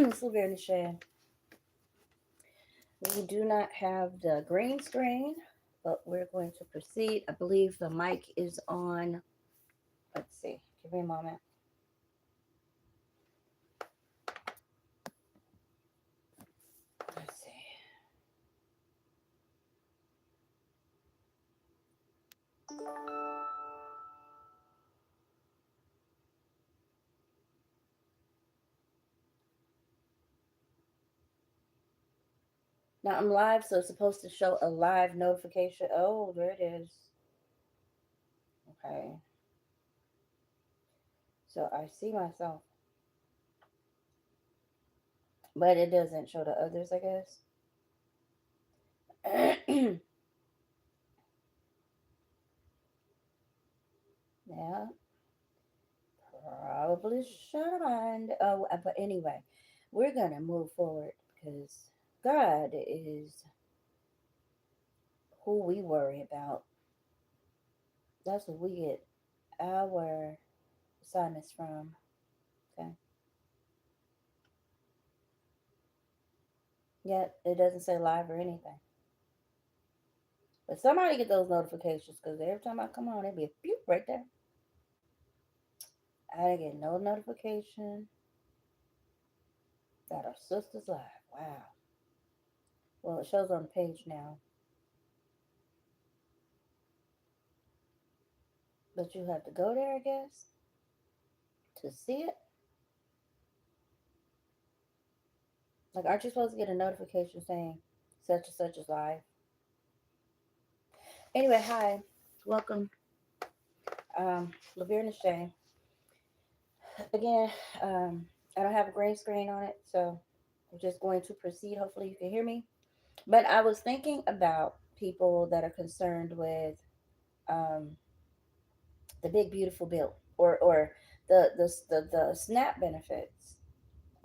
𝒟𝒃𝒾𝓁𝓎. We do not have the green screen, but we're going to proceed. I believe the mic is on. Let's see. Give me a moment. Let's see. Now I'm live, so it's supposed to show a live notification. Oh, there it is. Okay. So I see myself, but it doesn't show the others, I guess. Yeah, probably should have mind. Oh, but anyway, we're gonna move forward because God is who we worry about. That's what we get our assignments from. Okay. Yet it doesn't say live or anything. But somebody get those notifications because every time I come on, it be a pew right there. I get no notification that our sister's live. Wow. Well, it shows on the page now, but you have to go there, I guess, to see it. Like, aren't you supposed to get a notification saying such and such is live? Anyway, hi, welcome, 𝒟𝒃𝒾𝓁𝓎. Again, I don't have a green screen on it, so I'm just going to proceed. Hopefully, you can hear me. But I was thinking about people that are concerned with um, the big beautiful bill or the SNAP benefits.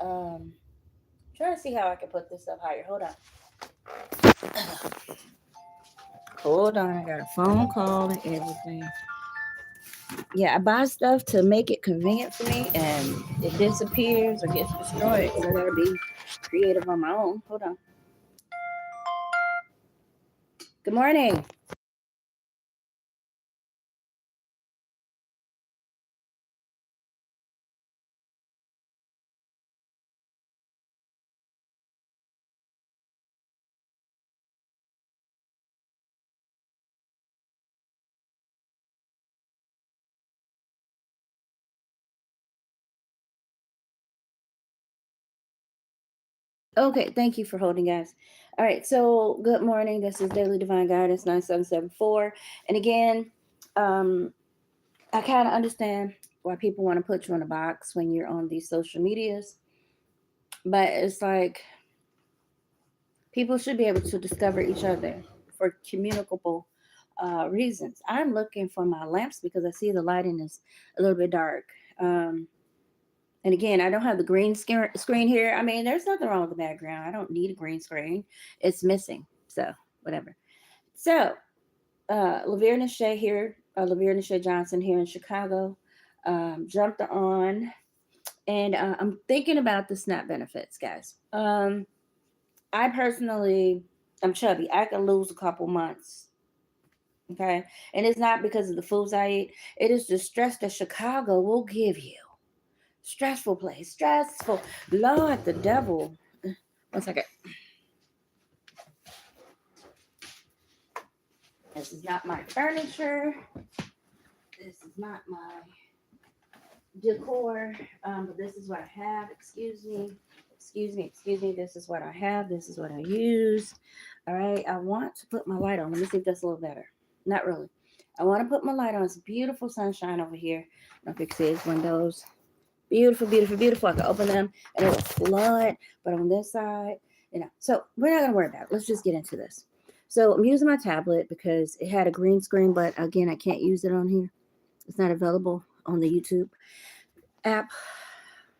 Trying to see how I can put this up higher. Hold on. Hold on. I got a phone call and everything. Yeah, I buy stuff to make it convenient for me, and it disappears or gets destroyed. So I gotta be creative on my own. Hold on. Good morning. Okay, thank you for holding, guys. All right, so good morning. This is Daily Divine Guidance 9774. And again, I kind of understand why people want to put you in a box when you're on these social medias, but it's like people should be able to discover each other for communicable reasons. I'm looking for my lamps because I see the lighting is a little bit dark. And again, I don't have the green screen here. I mean, there's nothing wrong with the background. I don't need a green screen. It's missing. So, whatever. So, 𝒟𝒃𝒾𝓁𝓎 here, 𝒟𝒃𝒾𝓁 Johnson here in Chicago, jumped on. And I'm thinking about the SNAP benefits, guys. I personally am chubby. I can lose a couple months. Okay. And it's not because of the foods I eat, it is the stress that Chicago will give you. Stressful place. Stressful. Lord, the devil. 1 second. This is not my furniture. This is not my decor. But this is what I have. Excuse me. This is what I have. This is what I use. All right. I want to put my light on. Let me see if that's a little better. Not really. I want to put my light on. It's beautiful sunshine over here. I don't know if you can see his windows. Beautiful, beautiful, beautiful. I can open them and it will flood. But on this side, so we're not going to worry about it. Let's just get into this. So I'm using my tablet because it had a green screen, but again, I can't use it on here. It's not available on the YouTube app,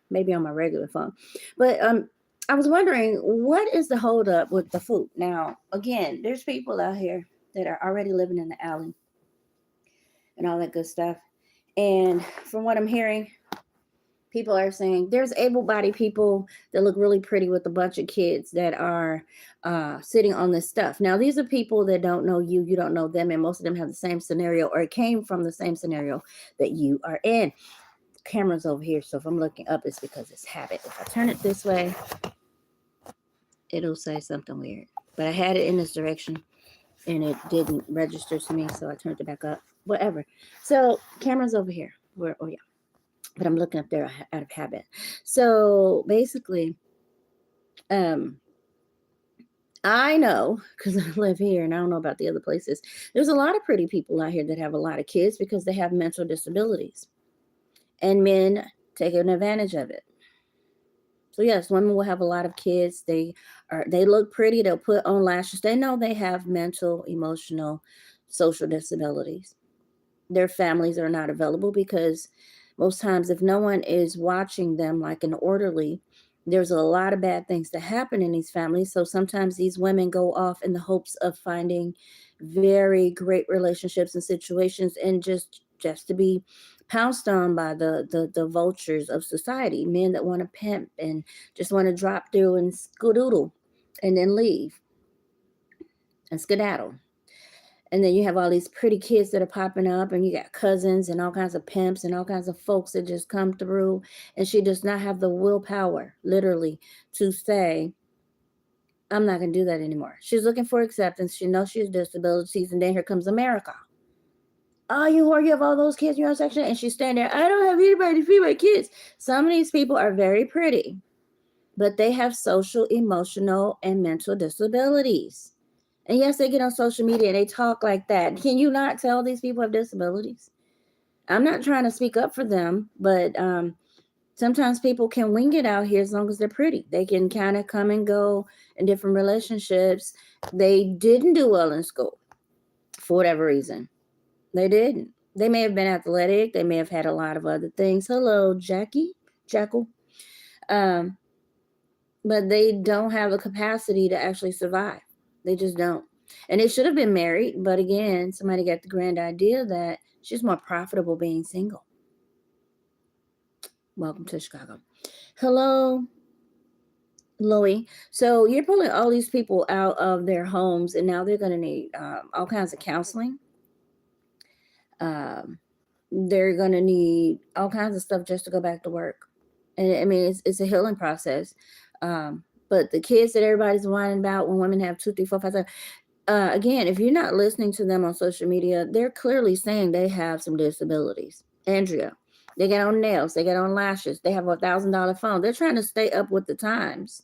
maybe on my regular phone. But I was wondering, what is the holdup with the food? Now, again, there's people out here that are already living in the alley and all that good stuff. And from what I'm hearing, people are saying there's able-bodied people that look really pretty with a bunch of kids that are sitting on this stuff. Now, these are people that don't know you, you don't know them, and most of them have the same scenario or came from the same scenario that you are in. The camera's over here, so if I'm looking up, it's because it's habit. If I turn it this way, it'll say something weird. But I had it in this direction, and it didn't register to me, so I turned it back up. Whatever. So, camera's over here. Oh, yeah. But I'm looking up there out of habit. So basically, I know, because I live here and I don't know about the other places, there's a lot of pretty people out here that have a lot of kids because they have mental disabilities. And men take advantage of it. So yes, women will have a lot of kids. They look pretty. They'll put on lashes. They know they have mental, emotional, social disabilities. Their families are not available because most times if no one is watching them like an orderly, there's a lot of bad things that happen in these families. So sometimes these women go off in the hopes of finding very great relationships and situations, and just to be pounced on by the vultures of society, men that want to pimp and just want to drop through and skedoodle and then leave and skedaddle. And then you have all these pretty kids that are popping up, and you got cousins and all kinds of pimps and all kinds of folks that just come through. And she does not have the willpower, literally, to say, I'm not going to do that anymore. She's looking for acceptance. She knows she has disabilities. And then here comes America. Oh, you whore, you have all those kids in your own section? And she's standing there, I don't have anybody to feed my kids. Some of these people are very pretty, but they have social, emotional, and mental disabilities. And yes, they get on social media and they talk like that. Can you not tell these people have disabilities? I'm not trying to speak up for them, but sometimes people can wing it out here as long as they're pretty. They can kind of come and go in different relationships. They didn't do well in school for whatever reason. They didn't. They may have been athletic. They may have had a lot of other things. Hello, Jackal. But they don't have the capacity to actually survive. They just don't. And they should have been married. But again, somebody got the grand idea that she's more profitable being single. Welcome to Chicago. Hello, Louie. So you're pulling all these people out of their homes, and now they're going to need all kinds of counseling. They're going to need all kinds of stuff just to go back to work. And I mean, it's a healing process. But the kids that everybody's whining about when women have 2, 3, 4, 5, 7, again, if you're not listening to them on social media, they're clearly saying they have some disabilities. Andrea, they get on nails, they get on lashes, they have a $1,000 phone. They're trying to stay up with the times.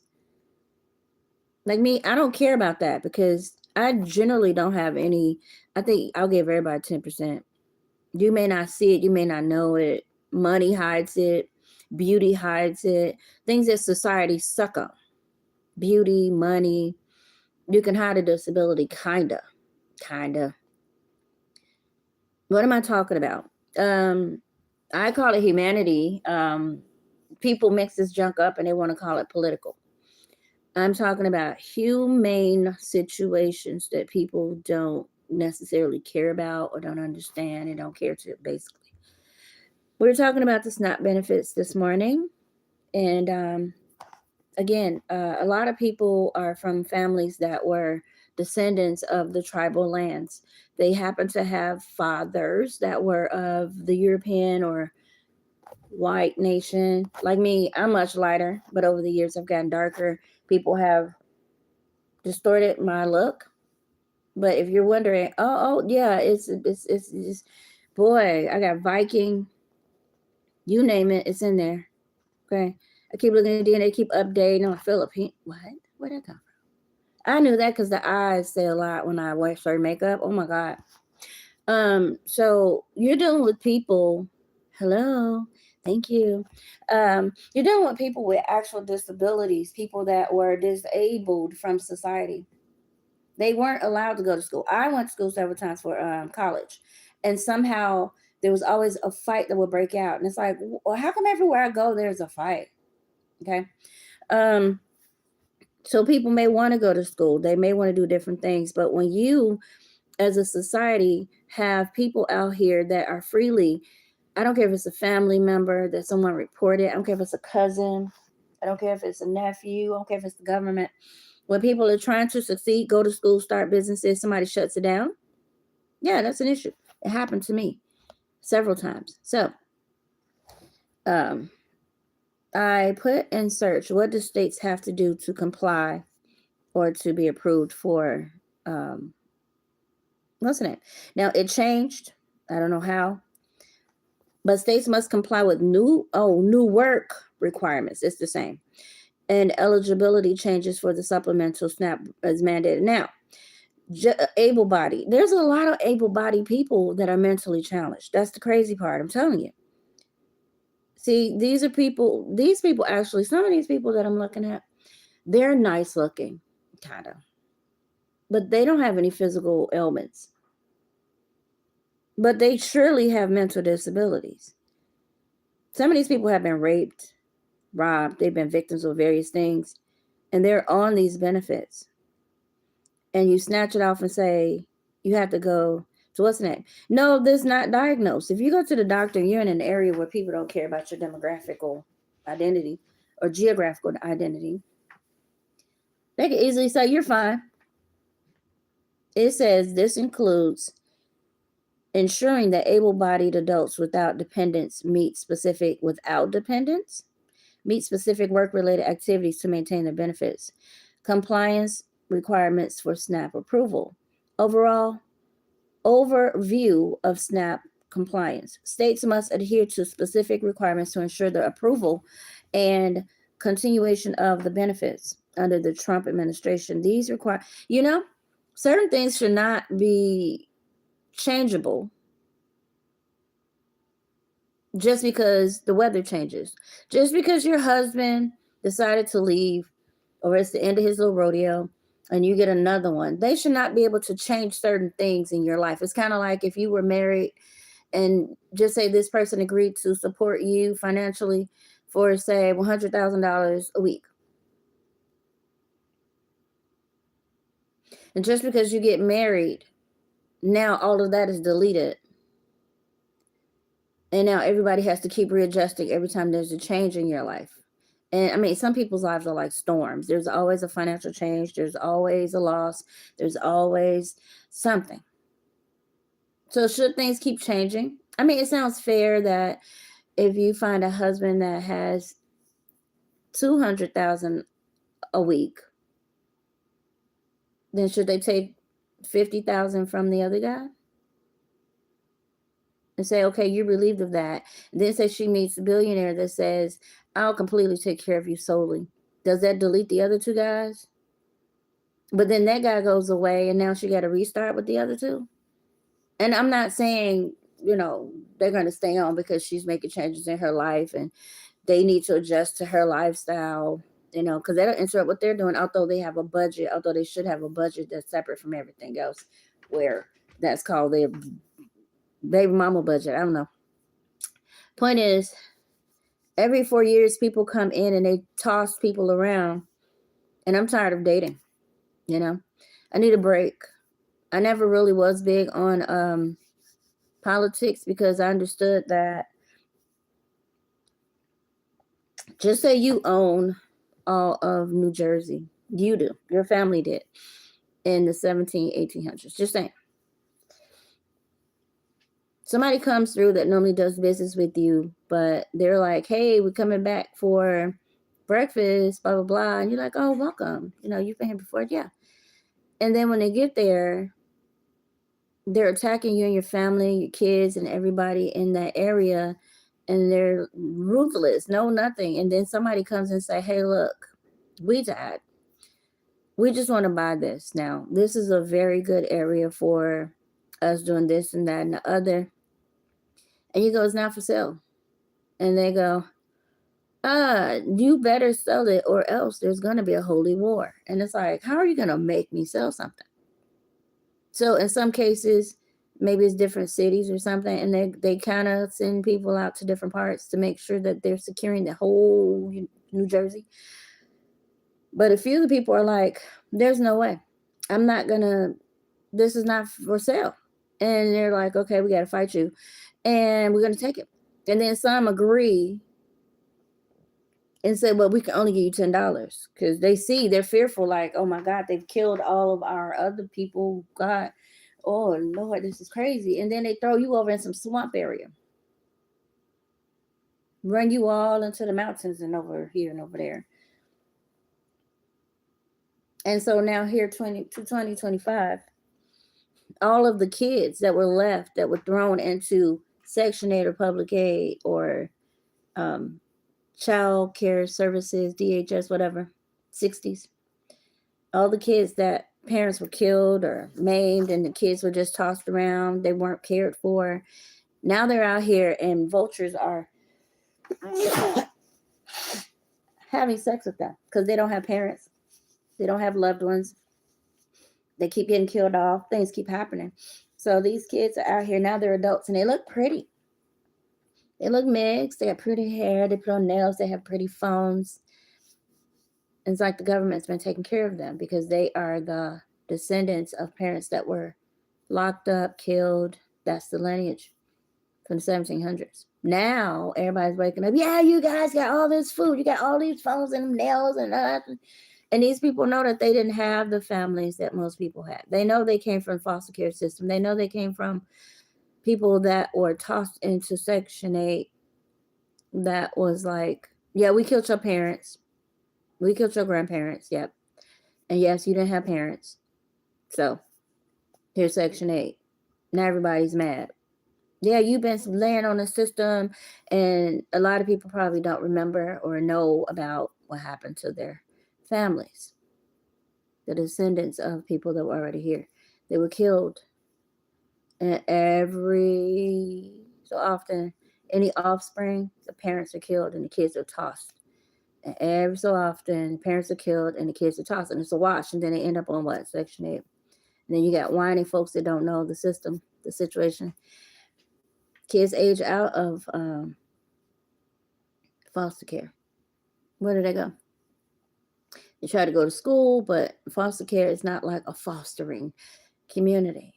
Like me, I don't care about that because I generally don't have any. I think I'll give everybody 10%. You may not see it, you may not know it. Money hides it, beauty hides it. Things that society suck on. Beauty, money. You can hide a disability, kinda. What am I talking about? I call it humanity. People mix this junk up and they want to call it political. I'm talking about humane situations that people don't necessarily care about or don't understand and don't care to, basically. We're talking about the SNAP benefits this morning. And again, a lot of people are from families that were descendants of the tribal lands. They happen to have fathers that were of the European or white nation. Like me, I'm much lighter, but over the years I've gotten darker. People have distorted my look. But if you're wondering, oh yeah, it's boy, I got Viking, you name it, it's in there. Okay. I keep looking at DNA, keep updating on Philippine. What? Where'd that come from? I knew that because the eyes say a lot when I wear certain makeup. Oh my God. So you're dealing with people. Hello. Thank you. You're dealing with people with actual disabilities, people that were disabled from society. They weren't allowed to go to school. I went to school several times for college, and somehow there was always a fight that would break out. And it's like, well, how come everywhere I go, there's a fight? Okay. So people may want to go to school. They may want to do different things. But when you, as a society, have people out here that are freely I don't care if it's a family member that someone reported. I don't care if it's a cousin. I don't care if it's a nephew. I don't care if it's the government. When people are trying to succeed, go to school, start businesses, somebody shuts it down. Yeah, that's an issue. It happened to me several times. So, I put in search, what do states have to do to comply or to be approved for, what's the name? Now, it changed. I don't know how. But states must comply with new work requirements. It's the same. And eligibility changes for the supplemental SNAP is mandated. Now, able-bodied. There's a lot of able-bodied people that are mentally challenged. That's the crazy part. I'm telling you. See, these people actually, some of these people that I'm looking at, they're nice looking, kind of. But they don't have any physical ailments. But they surely have mental disabilities. Some of these people have been raped, robbed, they've been victims of various things, and they're on these benefits. And you snatch it off and say, you have to go to what's the name? No, this is not diagnosed. If you go to the doctor and you're in an area where people don't care about your demographical identity or geographical identity, they can easily say, you're fine. It says this includes ensuring that able-bodied adults without dependents meet specific work-related activities to maintain their benefits. Compliance requirements for SNAP approval. Overview of SNAP compliance. States must adhere to specific requirements to ensure the approval and continuation of the benefits under the Trump administration. These require, certain things should not be changeable just because the weather changes. Just because your husband decided to leave or it's the end of his little rodeo and you get another one, they should not be able to change certain things in your life. It's kind of like if you were married and just say this person agreed to support you financially for, say, $100,000 a week. And just because you get married, now all of that is deleted. And now everybody has to keep readjusting every time there's a change in your life. And I mean, some people's lives are like storms. There's always a financial change. There's always a loss. There's always something. So should things keep changing? I mean, it sounds fair that if you find a husband that has $200,000 a week, then should they take $50,000 from the other guy? And say, okay, you're relieved of that. Then say she meets a billionaire that says, I'll completely take care of you solely. Does that delete the other two guys? But then that guy goes away and now she got to restart with the other two. And I'm not saying, they're going to stay on because she's making changes in her life and they need to adjust to her lifestyle, because that'll interrupt what they're doing, although they have a budget, although they should have a budget that's separate from everything else, where that's called their baby mama budget. I don't know. Point is, every 4 years, people come in and they toss people around. And I'm tired of dating. I need a break. I never really was big on politics because I understood that just say you own all of New Jersey. You do. Your family did in the 1800s. Just saying. Somebody comes through that normally does business with you, but they're like, hey, we're coming back for breakfast, blah, blah, blah. And you're like, oh, welcome. You've been here before. Yeah. And then when they get there, they're attacking you and your family, your kids, and everybody in that area. And they're ruthless, no nothing. And then somebody comes and say, hey, look, we died. We just want to buy this. Now, this is a very good area for us doing this and that and the other. And you go, it's not for sale. And they go, you better sell it or else there's going to be a holy war. And it's like, how are you going to make me sell something? So in some cases, maybe it's different cities or something, and they kind of send people out to different parts to make sure that they're securing the whole New Jersey. But a few of the people are like, there's no way. This is not for sale. And they're like, okay, we got to fight you. And we're going to take it. And then some agree and say, well, we can only give you $10 because they're fearful, like, oh my God, they've killed all of our other people. God, oh Lord, this is crazy. And then they throw you over in some swamp area, run you all into the mountains and over here and over there. And so now here, 2025, all of the kids that were left, that were thrown into Section 8 or public aid or child care services, DHS, whatever, 60s, all the kids that parents were killed or maimed and the kids were just tossed around, they weren't cared for. Now they're out here and vultures are having sex with them because they don't have parents. They don't have loved ones. They keep getting killed off. Things keep happening. So these kids are out here. Now they're adults and they look pretty. They look mixed. They have pretty hair. They put on nails. They have pretty phones. It's like the government's been taking care of them because they are the descendants of parents that were locked up, killed. That's the lineage from the 1700s. Now everybody's waking up. Yeah, you guys got all this food. You got all these phones and nails and and these people know that they didn't have the families that most people had. They know they came from the foster care system. They know they came from people that were tossed into Section 8 that was like, yeah, we killed your parents. We killed your grandparents. Yep. And yes, you didn't have parents. So here's Section 8. Now everybody's mad. Yeah, you've been laying on the system, and a lot of people probably don't remember or know about what happened to their families, the descendants of people that were already here. They were killed. And every so often, any offspring, the parents are killed and the kids are tossed. And every so often, the parents are killed and the kids are tossed. And it's a wash. And then they end up on what? Section 8. And then you got whiny folks that don't know the system, the situation. Kids age out of foster care. Where do they go? They try to go to school, but foster care is not like a fostering community.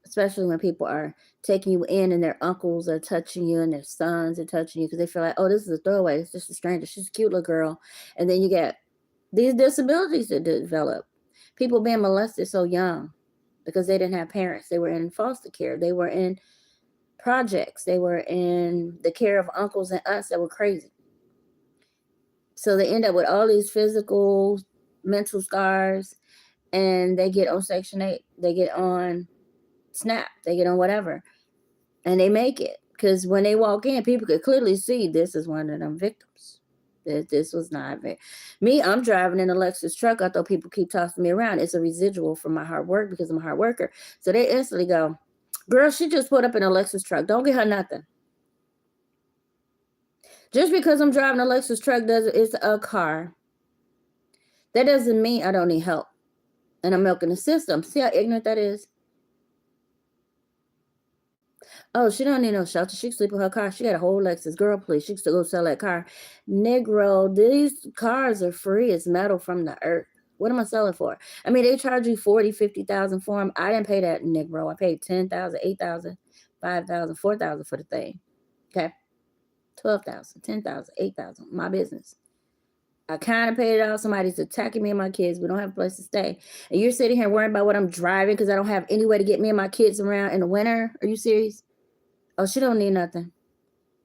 Especially when people are taking you in and their uncles are touching you and their sons are touching you because they feel like, oh, this is a throwaway. It's just a stranger. She's a cute little girl. And then you get these disabilities that develop. People being molested so young because they didn't have parents. They were in foster care. They were in projects. They were in the care of uncles and aunts that were crazy. So they end up with all these physical, mental scars, and they get on Section 8. They get on SNAP. They get on whatever, and they make it. Because when they walk in, people could clearly see this is one of them victims. This was not me. I'm driving in a Lexus truck. I thought people keep tossing me around. It's a residual from my hard work because I'm a hard worker. So they instantly go, girl, she just put up in a Lexus truck. Don't get her nothing. Just because I'm driving a Lexus truck, it's a car. That doesn't mean I don't need help. And I'm milking the system. See how ignorant that is? Oh, she don't need no shelter. She can sleep in her car. She got a whole Lexus. Girl, please. She can still go sell that car. Negro, these cars are free as metal from the earth. What am I selling for? I mean, they charge you $40,000, $50,000 for them. I didn't pay that, Negro. I paid $10,000, $8,000, $5,000, $4,000 for the thing. Okay. $12,000, $10,000, $8,000. My business. I kind of paid it off. Somebody's attacking me and my kids. We don't have a place to stay. And you're sitting here worrying about what I'm driving because I don't have any way to get me and my kids around in the winter. Are you serious? Oh, she don't need nothing.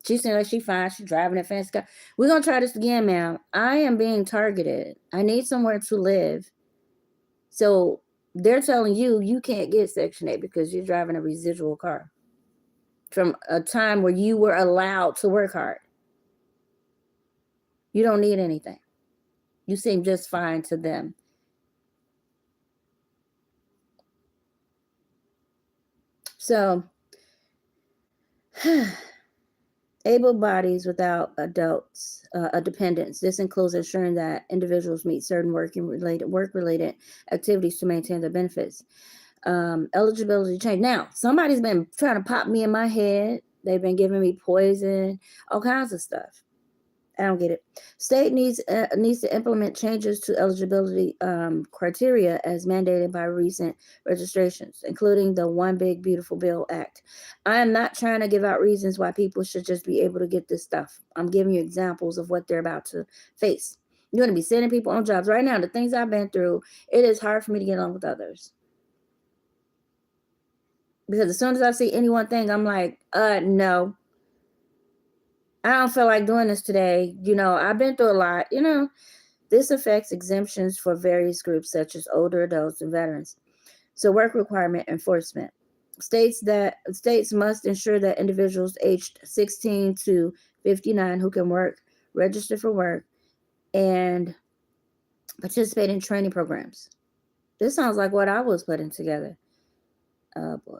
She seems like she fine. She's driving a fancy car. We're going to try this again, ma'am. I am being targeted. I need somewhere to live. So they're telling you you can't get Section 8 because you're driving a residual car from a time where you were allowed to work hard. You don't need anything. You seem just fine to them. So, able bodies without adults, dependents. This includes ensuring that individuals meet certain work-related activities to maintain their benefits. Eligibility change. Now, somebody's been trying to pop me in my head. They've been giving me poison, all kinds of stuff. I don't get it. State needs to implement changes to eligibility criteria as mandated by recent registrations, including the One Big Beautiful Bill Act. I am not trying to give out reasons why people should just be able to get this stuff. I'm giving you examples of what they're about to face. You're going to be sending people on jobs right now. The things I've been through, it is hard for me to get along with others. Because as soon as I see any one thing, I'm like, no. I don't feel like doing this today. I've been through a lot. This affects exemptions for various groups such as older adults and veterans. So work requirement enforcement. States must ensure that individuals aged 16 to 59 who can work, register for work, and participate in training programs. This sounds like what I was putting together. Oh boy.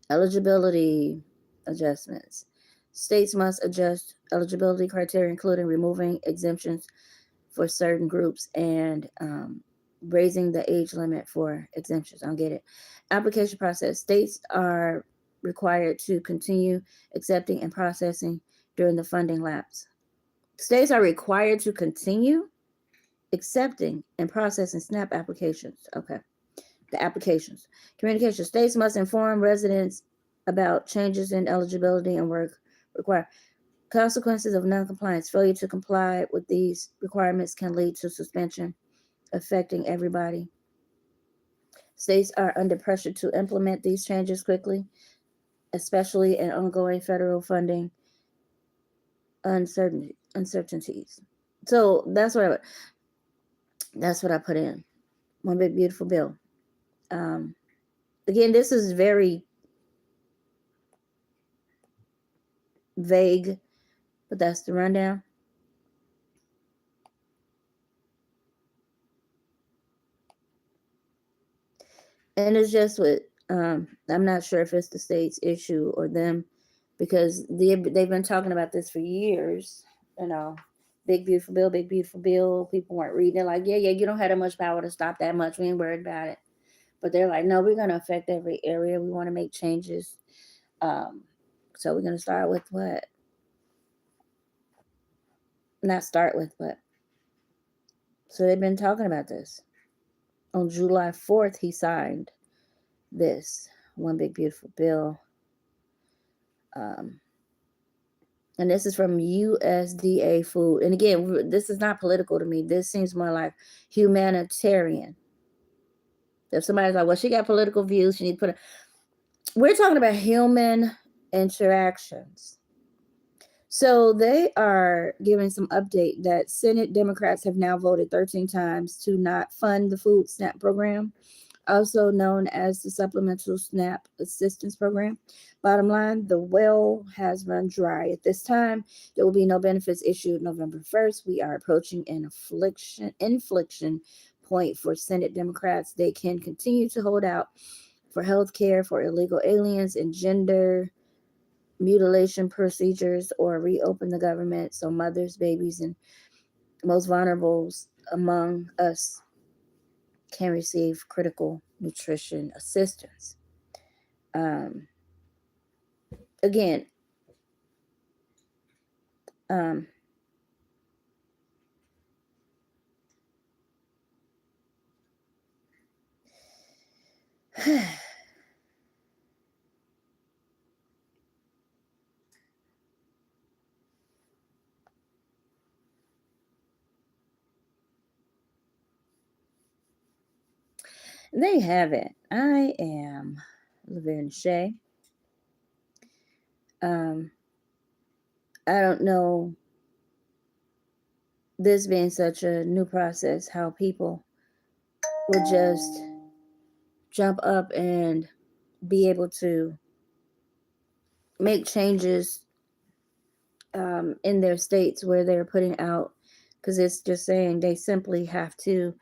Eligibility adjustments. States must adjust eligibility criteria, including removing exemptions for certain groups and raising the age limit for exemptions. I don't get it. Application process. States are required to continue accepting and processing during the funding lapse. States are required to continue accepting and processing SNAP applications. Okay. The applications. Communication. States must inform residents about changes in eligibility and work required. Consequences of noncompliance. Failure to comply with these requirements can lead to suspension, affecting everybody. States are under pressure to implement these changes quickly, especially in ongoing federal funding uncertainties. So that's what I put in. One Big Beautiful Bill. Again, this is very vague, but that's the rundown. And it's just what I'm not sure if it's the state's issue or them, because they've been talking about this for years. Big beautiful bill, big beautiful bill. People weren't reading it like, yeah, you don't have that much power to stop that much. We ain't worried about it. But they're like, no, we're going to affect every area. We want to make changes. So we're going to start with what? Not start with what? So they've been talking about this. On July 4th, he signed this One Big Beautiful Bill. And this is from USDA Food. And again, this is not political to me. This seems more like humanitarian. If somebody's like, well, she got political views, she needs to put it. We're talking about human interactions. So they are giving some update that Senate Democrats have now voted 13 times to not fund the food SNAP program, also known as the Supplemental SNAP Assistance Program. Bottom line, the well has run dry. At this time, there will be no benefits issued November 1st. We are approaching an inflection point for Senate Democrats. They can continue to hold out for health care for illegal aliens and gender mutilation procedures, or reopen the government so mothers, babies, and most vulnerables among us can receive critical nutrition assistance. Again, there you have it. I am 𝒟𝒃𝒾𝓁𝓎. I don't know, this being such a new process, how people would just jump up and be able to make changes in their states where they're putting out, because it's just saying they simply have to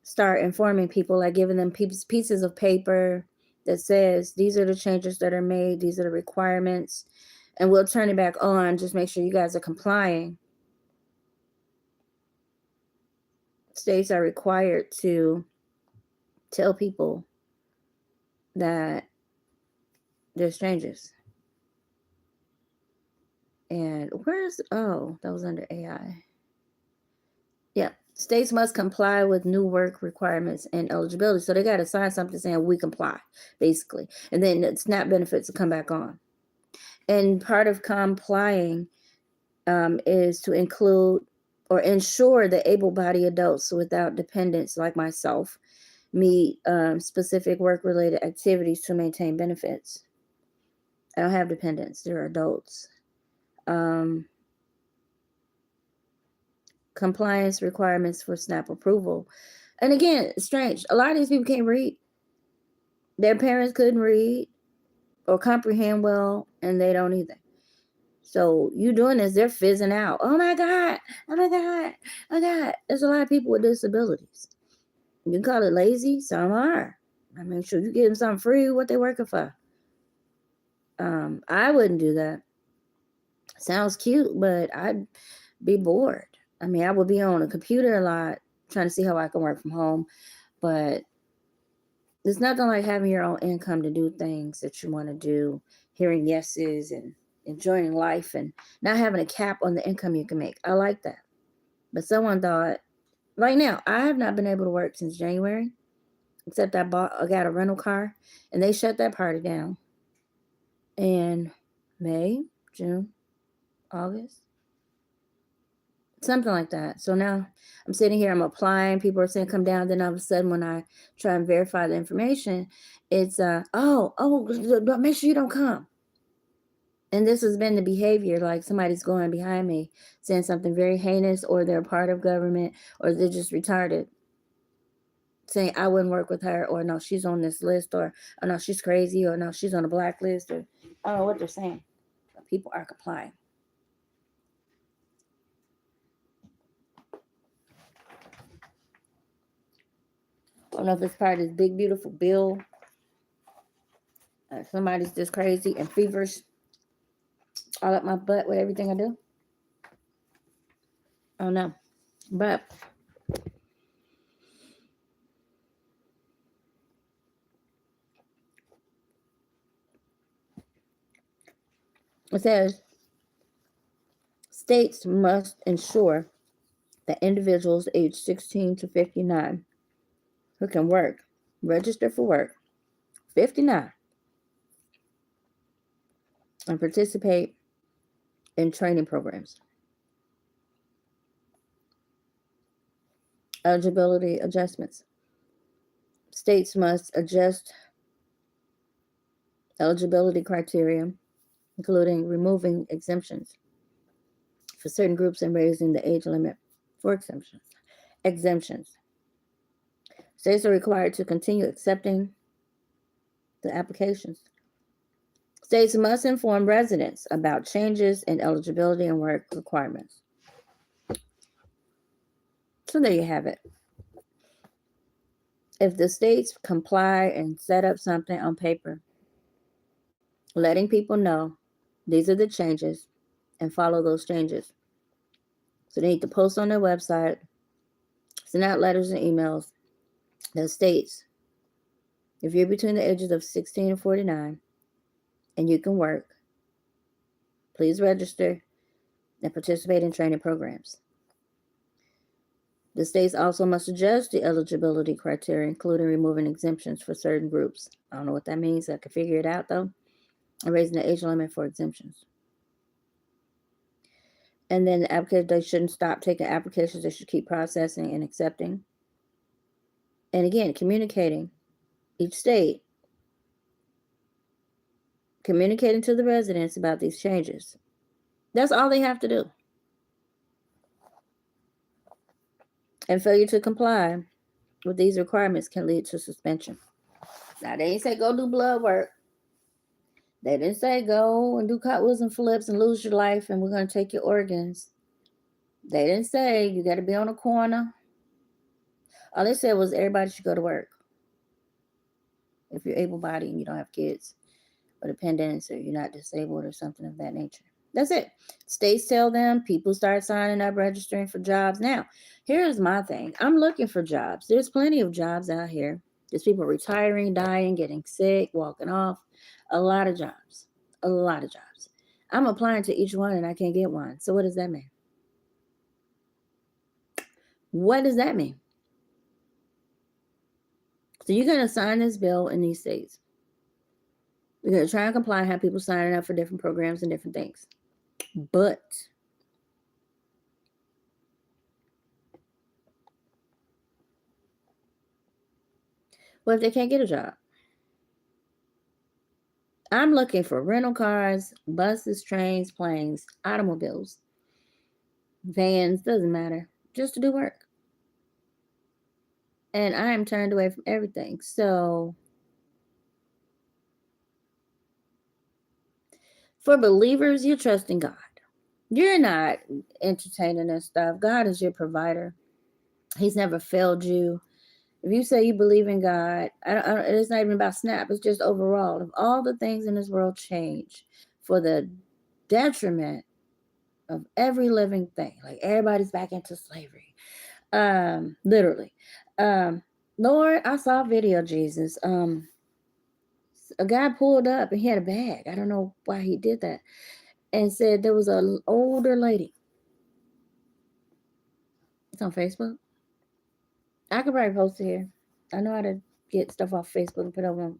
start informing people, like giving them pieces of paper that says these are the changes that are made, these are the requirements, and we'll turn it back on. Just make sure you guys are complying. States are required to tell people that there's changes. And that was under AI. Yeah. States must comply with new work requirements and eligibility. So they got to sign something saying we comply, basically. And then the SNAP benefits will come back on. And part of complying is to include or ensure that able-bodied adults without dependents like myself meet specific work-related activities to maintain benefits. I don't have dependents. They're adults. Compliance requirements for SNAP approval. And again, it's strange. A lot of these people can't read. Their parents couldn't read or comprehend well, and they don't either. So you doing this, they're fizzing out. Oh my God. Oh my God. Oh my God. There's a lot of people with disabilities. You can call it lazy. Some are. I mean, sure, you give them something free, what they working for. I wouldn't do that. Sounds cute, but I'd be bored. I mean, I would be on a computer a lot trying to see how I can work from home, but there's nothing like having your own income to do things that you want to do, hearing yeses and enjoying life and not having a cap on the income you can make. I like that. But someone thought, right now, I have not been able to work since January, except I got a rental car, and they shut that party down in May, June, August, something like that. So now I'm sitting here, I'm applying, people are saying come down, then all of a sudden when I try and verify the information, it's make sure you don't come. And this has been the behavior, like somebody's going behind me saying something very heinous, or they're part of government, or they're just retarded, saying I wouldn't work with her, or no, she's on this list, or oh no, she's crazy, or no, she's on a blacklist, or I don't know what they're saying. But people are complying. I don't know if it's part of this big, beautiful bill. Somebody's just crazy and feverish all up my butt with everything I do. I don't know. But it says states must ensure that individuals aged 16 to 59 who can work, register for work, 59, and participate in training programs. Eligibility adjustments. States must adjust eligibility criteria, including removing exemptions for certain groups and raising the age limit for exemptions. States are required to continue accepting the applications. States must inform residents about changes in eligibility and work requirements. So there you have it. If the states comply and set up something on paper, letting people know these are the changes and follow those changes. So they need to post on their website, send out letters and emails that states, if you're between the ages of 16 and 49 and you can work, please register and participate in training programs. The states also must adjust the eligibility criteria, including removing exemptions for certain groups. I don't know what that means. I can figure it out, though. And raising the age limit for exemptions. And then the applicants, they shouldn't stop taking applications. They should keep processing and accepting. And again, communicating. Each state communicating to the residents about these changes. That's all they have to do. And failure to comply with these requirements can lead to suspension. Now, they didn't say go do blood work. They didn't say go and do cartwheels and flips and lose your life and we're going to take your organs. They didn't say you got to be on a corner. All they said was everybody should go to work. If you're able-bodied and you don't have kids or dependents or you're not disabled or something of that nature. That's it. States tell them, people start signing up, registering for jobs. Now, here's my thing. I'm looking for jobs. There's plenty of jobs out here. There's people retiring, dying, getting sick, walking off. A lot of jobs. A lot of jobs. I'm applying to each one and I can't get one. So what does that mean? What does that mean? So you're going to sign this bill in these states. You're going to try and comply and have people signing up for different programs and different things. But what if they can't get a job? I'm looking for rental cars, buses, trains, planes, automobiles, vans, doesn't matter, just to do work. And I am turned away from everything. So for believers, you trust in God. You're not entertaining this stuff. God is your provider. He's never failed you. If you say you believe in God, it's not even about SNAP. It's just overall. If all the things in this world change for the detriment of every living thing, like everybody's back into slavery, literally. Lord, I saw a video, Jesus. A guy pulled up and he had a bag. I don't know why he did that. And said there was an older lady. It's on Facebook. I could probably post it here. I know how to get stuff off Facebook and put it on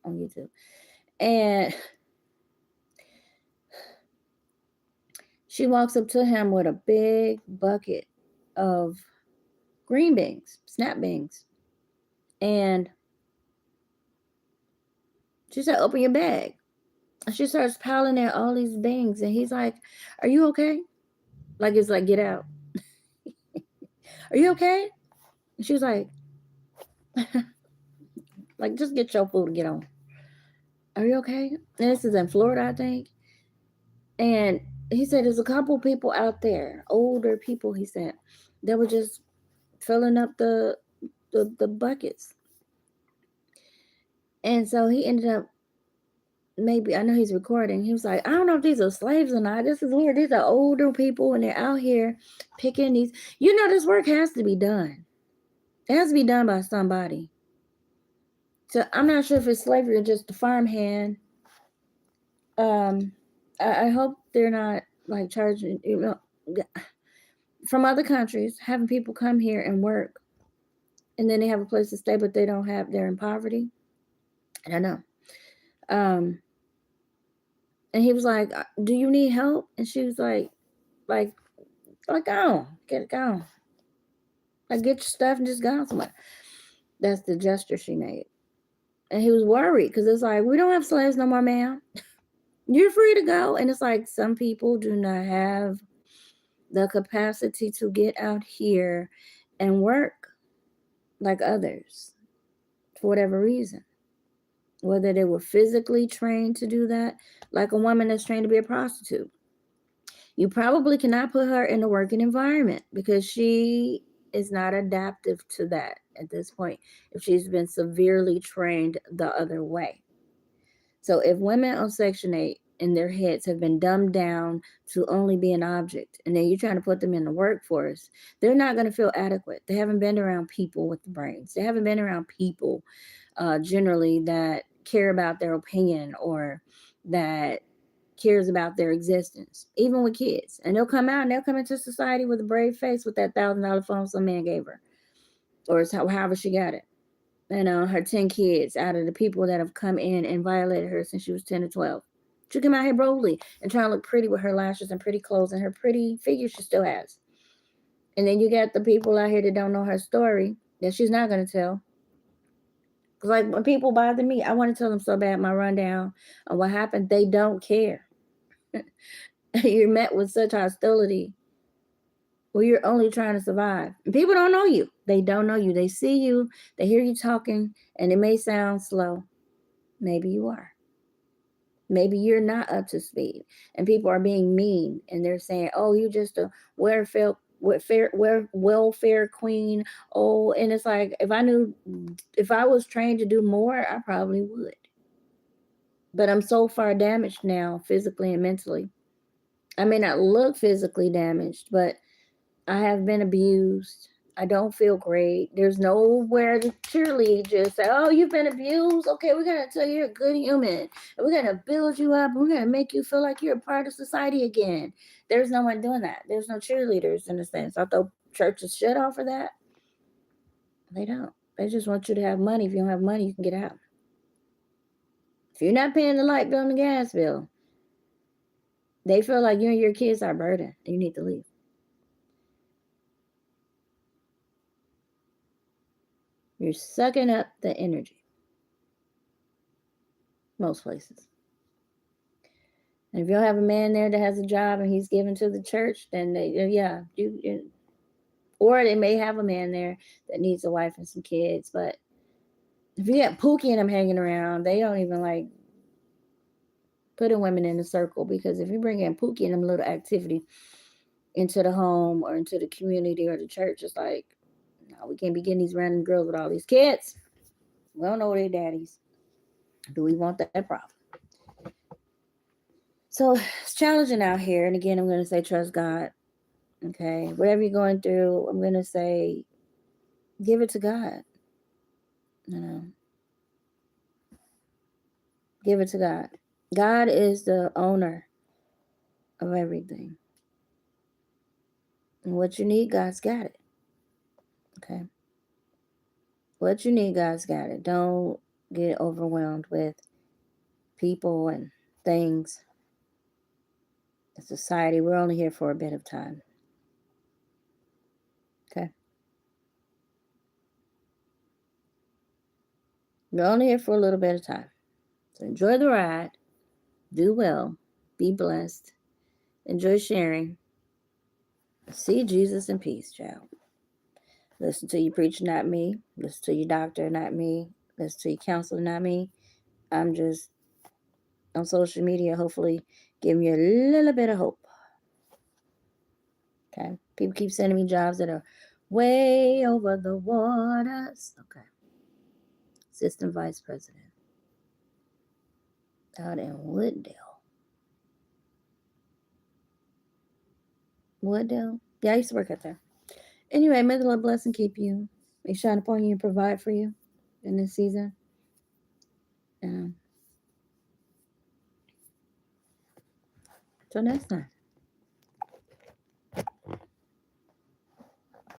YouTube. And she walks up to him with a big bucket of green beans, snap beans. And she said, open your bag. And she starts piling in all these beans. And he's like, are you okay? Like, it's like, get out. Are you okay? And she was like, like, just get your food and get on. Are you okay? And this is in Florida, I think. And he said there's a couple people out there, older people, he said, that were just filling up the buckets. And so he ended up, maybe, I know he's recording, he was like, I don't know if these are slaves or not. This is weird. These are older people and they're out here picking these. You know, this work has to be done. It has to be done by somebody. So I'm not sure if it's slavery or just the farmhand. I hope they're not like charging, from other countries, having people come here and work, and then they have a place to stay, but they're in poverty. I don't know. And he was like, do you need help? And she was like, go on, get it gone. Like, get your stuff and just go somewhere. That's the gesture she made. And he was worried because it's like, we don't have slaves no more, ma'am. You're free to go. And it's like, some people do not have the capacity to get out here and work like others for whatever reason. Whether they were physically trained to do that, like a woman that's trained to be a prostitute. You probably cannot put her in a working environment because she is not adaptive to that at this point if she's been severely trained the other way. So if women on Section 8 in their heads have been dumbed down to only be an object, and then you're trying to put them in the workforce, they're not going to feel adequate. They haven't been around people with the brains. They haven't been around people generally that care about their opinion or that cares about their existence, even with kids. And they'll come out and they'll come into society with a brave face with that $1,000 phone some man gave her, or however she got it. And her 10 kids out of the people that have come in and violated her since she was 10 or 12. She come out here boldly and trying to look pretty with her lashes and pretty clothes and her pretty figure she still has. And then you got the people out here that don't know her story that she's not going to tell. Because like when people bother me, I want to tell them so bad my rundown on what happened. They don't care. You're met with such hostility. Well, you're only trying to survive. And people don't know you. They don't know you. They see you. They hear you talking, and it may sound slow. Maybe you are. Maybe you're not up to speed, and people are being mean, and they're saying, "Oh, you're just a welfare queen." Oh, and it's like if I was trained to do more, I probably would. But I'm so far damaged now, physically and mentally. I may not look physically damaged, but I have been abused. I don't feel great. There's nowhere to cheerlead. Just say, oh, you've been abused. Okay, we're going to tell you you're a good human. And we're going to build you up. And we're going to make you feel like you're a part of society again. There's no one doing that. There's no cheerleaders in a sense. Although churches should offer that, they don't. They just want you to have money. If you don't have money, you can get out. If you're not paying the light bill and the gas bill, they feel like you and your kids are a burden and you need to leave. You're sucking up the energy. Most places. And if you don't have a man there that has a job and he's given to the church, then or they may have a man there that needs a wife and some kids. But if you got Pookie and them hanging around, they don't even like putting women in a circle, because if you bring in Pookie and them little activity into the home or into the community or the church, it's like, no, we can't be getting these random girls with all these kids. We don't know their daddies. Do we want that problem? So it's challenging out here. And again, I'm going to say trust God. Okay. Whatever you're going through, I'm going to say give it to God. Give it to God. God is the owner of everything. And what you need, God's got it. Okay. What you need, God's got it. Don't get overwhelmed with people and things. In society, we're only here for a bit of time. Okay. We're only here for a little bit of time. So enjoy the ride. Do well. Be blessed. Enjoy sharing. See Jesus in peace, child. Listen to your preacher, not me. Listen to your doctor, not me. Listen to your counselor, not me. I'm just on social media, hopefully giving you a little bit of hope. Okay. People keep sending me jobs that are way over the waters. Okay. Assistant Vice President. Out in Wooddale. Wooddale? Yeah, I used to work out there. Anyway, may the Lord bless and keep you. May shine upon you and provide for you in this season. Till next time.